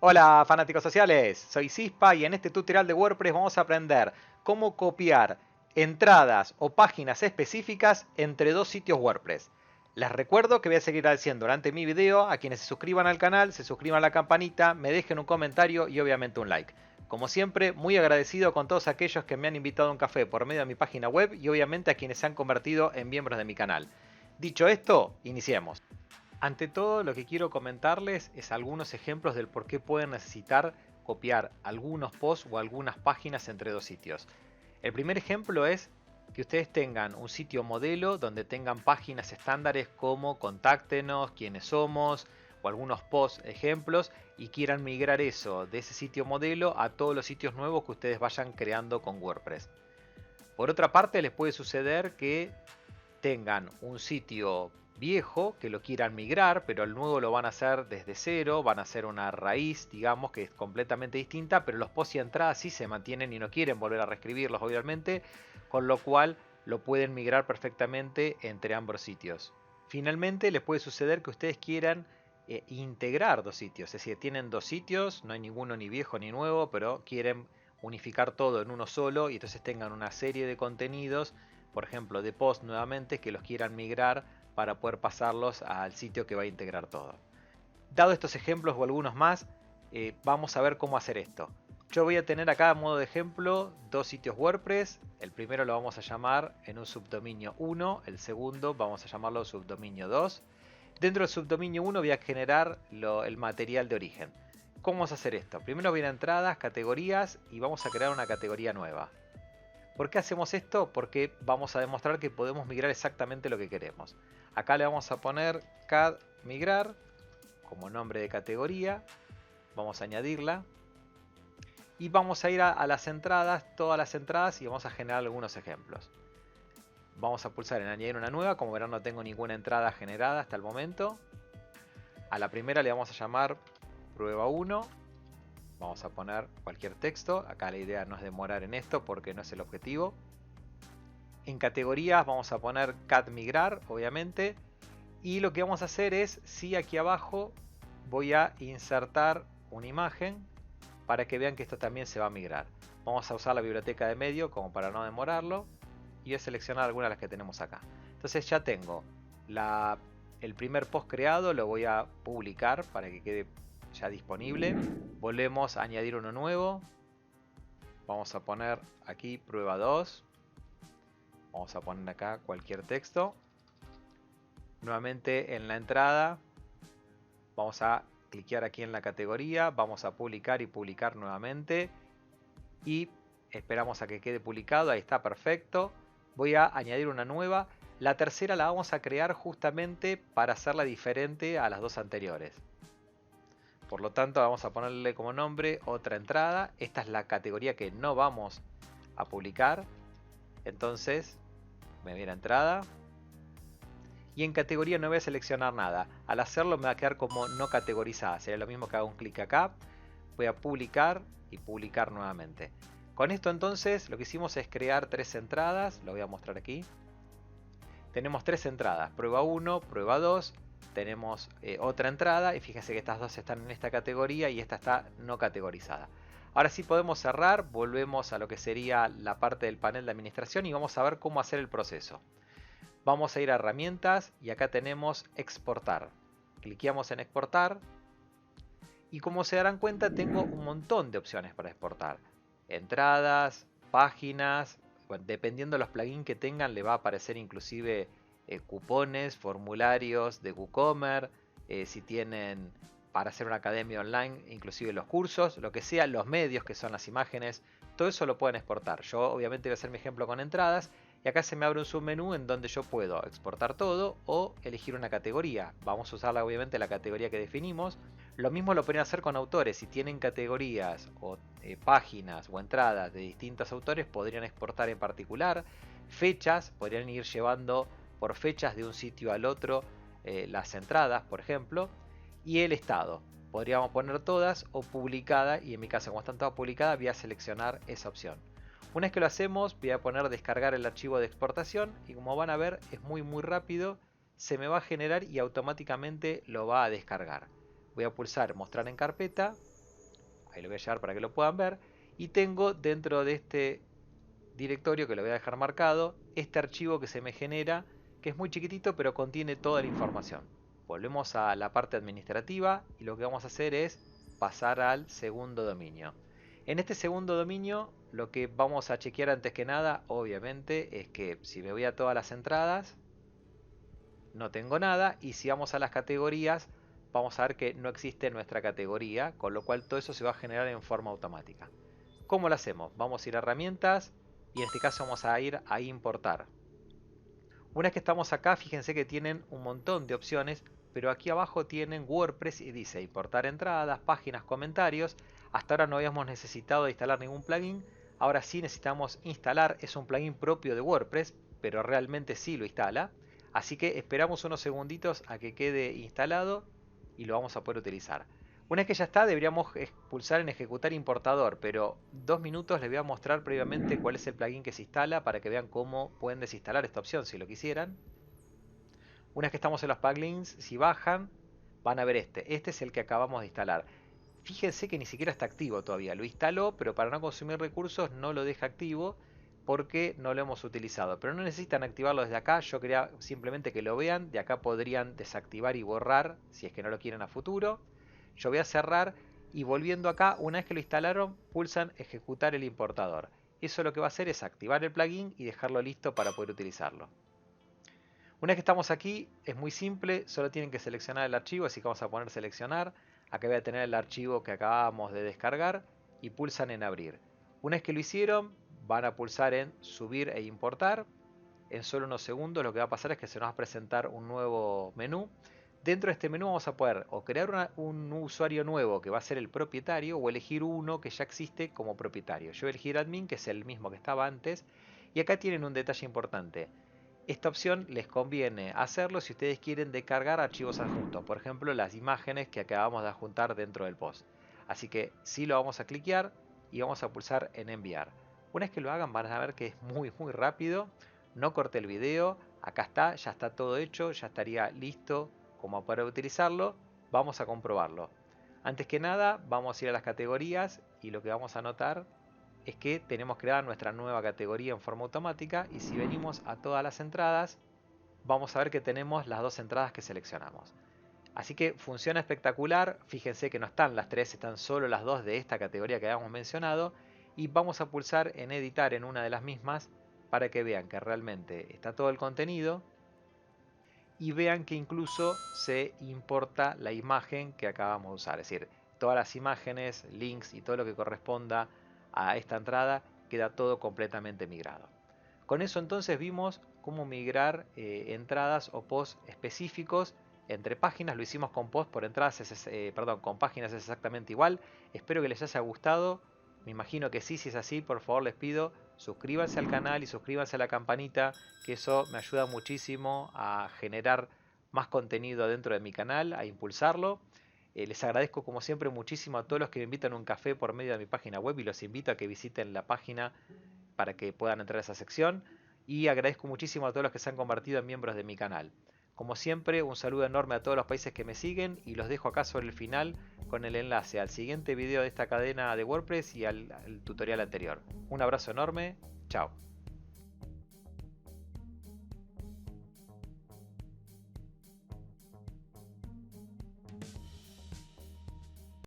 Hola fanáticos sociales, soy Cispa y en este tutorial de WordPress vamos a aprender cómo copiar entradas o páginas específicas entre dos sitios WordPress. Les recuerdo que voy a seguir haciendo durante mi video. A quienes se suscriban al canal, se suscriban a la campanita, me dejen un comentario y obviamente un like. Como siempre, muy agradecido con todos aquellos que me han invitado a un café por medio de mi página web y obviamente a quienes se han convertido en miembros de mi canal. Dicho esto, iniciemos. Ante todo, lo que quiero comentarles es algunos ejemplos del por qué pueden necesitar copiar algunos posts o algunas páginas entre dos sitios. El primer ejemplo es que ustedes tengan un sitio modelo donde tengan páginas estándares como contáctenos, quiénes somos o algunos posts ejemplos y quieran migrar eso de ese sitio modelo a todos los sitios nuevos que ustedes vayan creando con WordPress. Por otra parte, les puede suceder que tengan un sitio viejo que lo quieran migrar, pero el nuevo lo van a hacer desde cero, van a hacer una raíz, digamos, que es completamente distinta, pero los posts y entradas sí se mantienen y no quieren volver a reescribirlos, obviamente, con lo cual lo pueden migrar perfectamente entre ambos sitios. Finalmente, les puede suceder que ustedes quieran integrar dos sitios, es decir, tienen dos sitios, no hay ninguno ni viejo ni nuevo, pero quieren unificar todo en uno solo y entonces tengan una serie de contenidos, por ejemplo de post nuevamente, que los quieran migrar para poder pasarlos al sitio que va a integrar todo. Dado estos ejemplos o algunos más, vamos a ver cómo hacer esto. Yo voy a tener acá a modo de ejemplo dos sitios WordPress. El primero lo vamos a llamar en un subdominio 1, el segundo vamos a llamarlo subdominio 2. Dentro del subdominio 1 voy a generar el material de origen. ¿Cómo vamos a hacer esto? Primero voy a ir a entradas, categorías y vamos a crear una categoría nueva. ¿Por qué hacemos esto? Porque vamos a demostrar que podemos migrar exactamente lo que queremos. Acá le vamos a poner CAD migrar como nombre de categoría. Vamos a añadirla. Y vamos a ir a las entradas, todas las entradas, y vamos a generar algunos ejemplos. Vamos a pulsar en añadir una nueva. Como verán, no tengo ninguna entrada generada hasta el momento. A la primera le vamos a llamar prueba 1. Vamos a poner cualquier texto. Acá la idea no es demorar en esto porque no es el objetivo. En categorías vamos a poner cat migrar, obviamente. Y lo que vamos a hacer es, si aquí abajo voy a insertar una imagen para que vean que esto también se va a migrar. Vamos a usar la biblioteca de medio como para no demorarlo. Y voy a seleccionar algunas de las que tenemos acá. Entonces ya tengo el primer post creado, lo voy a publicar para que quede ya disponible. Volvemos a añadir uno nuevo. Vamos a poner aquí prueba 2. Vamos a poner acá cualquier texto. Nuevamente en la entrada vamos a cliquear aquí en la categoría. Vamos a publicar y publicar nuevamente. Y esperamos a que quede publicado. Ahí está, perfecto. Voy a añadir una nueva. La tercera la vamos a crear justamente para hacerla diferente a las dos anteriores. Por lo tanto vamos a ponerle como nombre otra entrada. Esta es la categoría que no vamos a publicar. Entonces me voy a entrada. Y en categoría no voy a seleccionar nada. Al hacerlo me va a quedar como no categorizada. Sería lo mismo que hago un clic acá. Voy a publicar y publicar nuevamente. Con esto entonces lo que hicimos es crear tres entradas. Lo voy a mostrar aquí. Tenemos tres entradas. Prueba 1, prueba 2. Tenemos otra entrada. Y fíjense que estas dos están en esta categoría y esta está no categorizada. Ahora sí podemos cerrar. Volvemos a lo que sería la parte del panel de administración y vamos a ver cómo hacer el proceso. Vamos a ir a herramientas y acá tenemos exportar. Cliqueamos en exportar. Y como se darán cuenta tengo un montón de opciones para exportar. Entradas, páginas, bueno, dependiendo de los plugins que tengan le va a aparecer inclusive cupones, formularios de WooCommerce, si tienen para hacer una academia online, inclusive los cursos, lo que sea, los medios que son las imágenes, todo eso lo pueden exportar. Yo obviamente voy a hacer mi ejemplo con entradas y acá se me abre un submenú en donde yo puedo exportar todo o elegir una categoría. Vamos a usarla obviamente la categoría que definimos. Lo mismo lo pueden hacer con autores. Si tienen categorías o páginas o entradas de distintos autores, podrían exportar en particular. Fechas, podrían ir llevando por fechas de un sitio al otro las entradas, por ejemplo. Y el estado. Podríamos poner todas o publicada. Y en mi caso, como están todas publicadas, voy a seleccionar esa opción. Una vez que lo hacemos, voy a poner descargar el archivo de exportación. Y como van a ver, es muy rápido. Se me va a generar y automáticamente lo va a descargar. Voy a pulsar mostrar en carpeta ahí lo voy a llevar para que lo puedan ver, y tengo dentro de este directorio, que lo voy a dejar marcado, este archivo que se me genera, que es muy chiquitito pero contiene toda la información. Volvemos a la parte administrativa y lo que vamos a hacer es pasar al segundo dominio. En este segundo dominio lo que vamos a chequear antes que nada, obviamente, es que si me voy a todas las entradas, no tengo nada, y si vamos a las categorías, vamos a ver que no existe nuestra categoría, con lo cual todo eso se va a generar en forma automática. ¿Cómo lo hacemos? Vamos a ir a herramientas y en este caso vamos a ir a importar. Una vez que estamos acá, fíjense que tienen un montón de opciones, pero aquí abajo tienen WordPress y dice importar entradas, páginas, comentarios. Hasta ahora no habíamos necesitado de instalar ningún plugin, ahora sí necesitamos instalar, es un plugin propio de WordPress, pero realmente sí lo instala. Así que esperamos unos segunditos a que quede instalado y lo vamos a poder utilizar. Una vez que ya está, deberíamos pulsar en ejecutar importador, pero 2 minutos les voy a mostrar previamente cuál es el plugin que se instala para que vean cómo pueden desinstalar esta opción si lo quisieran. Una vez que estamos en los plugins, si bajan, van a ver este. Este es el que acabamos de instalar. Fíjense que ni siquiera está activo todavía. Lo instaló, pero para no consumir recursos no lo deja activo porque no lo hemos utilizado. Pero no necesitan activarlo desde acá. Yo quería simplemente que lo vean. De acá podrían desactivar y borrar si es que no lo quieren a futuro. Yo voy a cerrar y volviendo acá, una vez que lo instalaron, pulsan ejecutar el importador. Eso lo que va a hacer es activar el plugin y dejarlo listo para poder utilizarlo. Una vez que estamos aquí, es muy simple, solo tienen que seleccionar el archivo, así que vamos a poner seleccionar. Acá voy a tener el archivo que acabamos de descargar y pulsan en abrir. Una vez que lo hicieron, van a pulsar en subir e importar. En solo unos segundos lo que va a pasar es que se nos va a presentar un nuevo menú. Dentro de este menú vamos a poder o crear un usuario nuevo que va a ser el propietario o elegir uno que ya existe como propietario. Yo voy a elegir admin, que es el mismo que estaba antes. Y acá tienen un detalle importante. Esta opción les conviene hacerlo si ustedes quieren descargar archivos adjuntos, por ejemplo las imágenes que acabamos de adjuntar dentro del post. Así que sí lo vamos a cliquear y vamos a pulsar en enviar. Una vez que lo hagan van a ver que es muy rápido. No corté el video, acá está, ya está todo hecho, ya estaría listo como para utilizarlo. Vamos a comprobarlo. Antes que nada vamos a ir a las categorías y lo que vamos a notar es que tenemos creada nuestra nueva categoría en forma automática y si venimos a todas las entradas vamos a ver que tenemos las dos entradas que seleccionamos. Así que funciona espectacular, fíjense que no están las tres, están solo las dos de esta categoría que habíamos mencionado y vamos a pulsar en editar en una de las mismas para que vean que realmente está todo el contenido y vean que incluso se importa la imagen que acabamos de usar, es decir, todas las imágenes, links y todo lo que corresponda a esta entrada queda todo completamente migrado. Con eso entonces vimos cómo migrar entradas o posts específicos entre páginas. Lo hicimos con posts por entradas, con páginas es exactamente igual. Espero que les haya gustado. Me imagino que sí, si es así, por favor les pido suscríbanse al canal y suscríbanse a la campanita, que eso me ayuda muchísimo a generar más contenido dentro de mi canal, a impulsarlo. Les agradezco como siempre muchísimo a todos los que me invitan a un café por medio de mi página web y los invito a que visiten la página para que puedan entrar a esa sección. Y agradezco muchísimo a todos los que se han convertido en miembros de mi canal. Como siempre, un saludo enorme a todos los países que me siguen y los dejo acá sobre el final con el enlace al siguiente video de esta cadena de WordPress y al tutorial anterior. Un abrazo enorme, chao.